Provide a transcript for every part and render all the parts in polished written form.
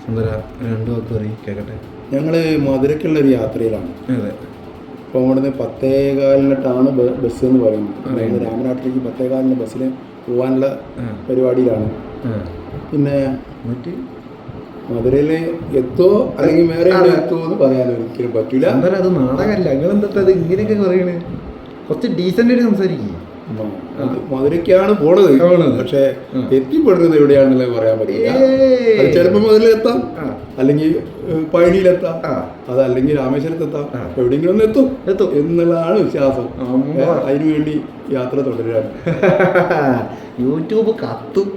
സുന്ദര രണ്ടു വാക്ക് പറയും കേൾക്കട്ടെ. ഞങ്ങൾ മധുരയ്ക്കുള്ളൊരു യാത്രയിലാണ്. അതെ. അപ്പോൾ അവിടുന്ന് 10:15 ബസ് എന്ന് പറയുന്നത്. രാമനാട്ടിലേക്ക് 10:15 ബസ്സിൽ പോകാനുള്ള പരിപാടിയിലാണ്. പിന്നെ മധുരയിൽ എത്തോ അല്ലെങ്കിൽ വേറെ എത്തോ എന്ന് പറയാൻ ഒരിക്കലും പറ്റൂല. എന്തായാലും അത് നാടകമല്ല. നിങ്ങൾ എന്താ അത് ഇങ്ങനെയൊക്കെ പറയണേ? കുറച്ച് ഡീസൻ്റ് ആയിട്ട് സംസാരിക്കും. മധുരയ്ക്കാണ് പോണത്, പക്ഷെ എത്തിപ്പെടുന്നത് എവിടെയാണെന്നുള്ളത് പറയാൻ പറ്റില്ല. അത് ചിലപ്പോൾ മധുരയിലെത്താം, അല്ലെങ്കിൽ പഴനിയിലെത്താം, അതല്ലെങ്കിൽ രാമേശ്വരത്തെത്താം, എവിടെയെങ്കിലും ഒന്ന് എത്തും എന്നുള്ളതാണ് വിശ്വാസം. അതിനുവേണ്ടി യാത്ര തുടരുകയാണ്. യൂട്യൂബ് കത്തും.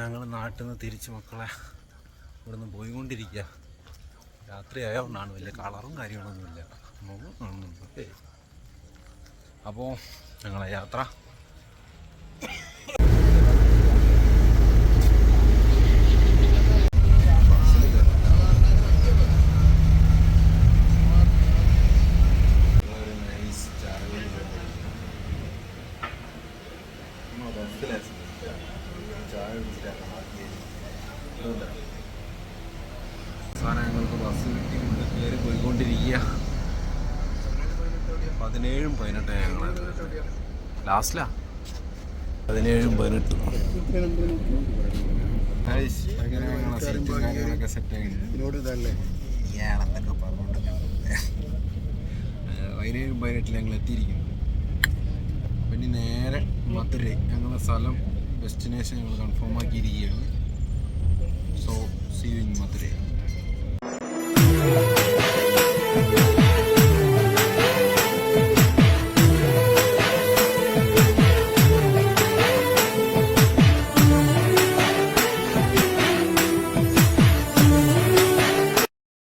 ഞങ്ങൾ നാട്ടിൽ നിന്ന് തിരിച്ച് മക്കളെ ഇവിടുന്ന് പോയിക്കൊണ്ടിരിക്കുക. രാത്രി ആയതുകൊണ്ടാണ്, വലിയ കളറും കാര്യങ്ങളൊന്നുമില്ല, മുഖം കാണുന്നുണ്ട്. അപ്പോൾ ഞങ്ങളെ യാത്ര ഞങ്ങൾക്ക് ബസ് കിട്ടി കയറി പോയിക്കൊണ്ടിരിക്കുക. 17-18 ഞങ്ങൾ ലാസ്റ്റിലാ. 17-18 അങ്ങനെ ഞങ്ങളെ സീറ്റും കാര്യങ്ങളൊക്കെ സെറ്റ് ആയി. ഇയാളെന്തൊക്കെ പറഞ്ഞോണ്ട് 17-18 ഞങ്ങൾ എത്തിയിരിക്കുന്നു. പിന്നെ നേരെ മധുരൈ ഞങ്ങളുടെ സ്ഥലം ഡെസ്റ്റിനേഷൻ ഞങ്ങൾ കൺഫേം ആക്കിയിരിക്കുകയാണ്. സോ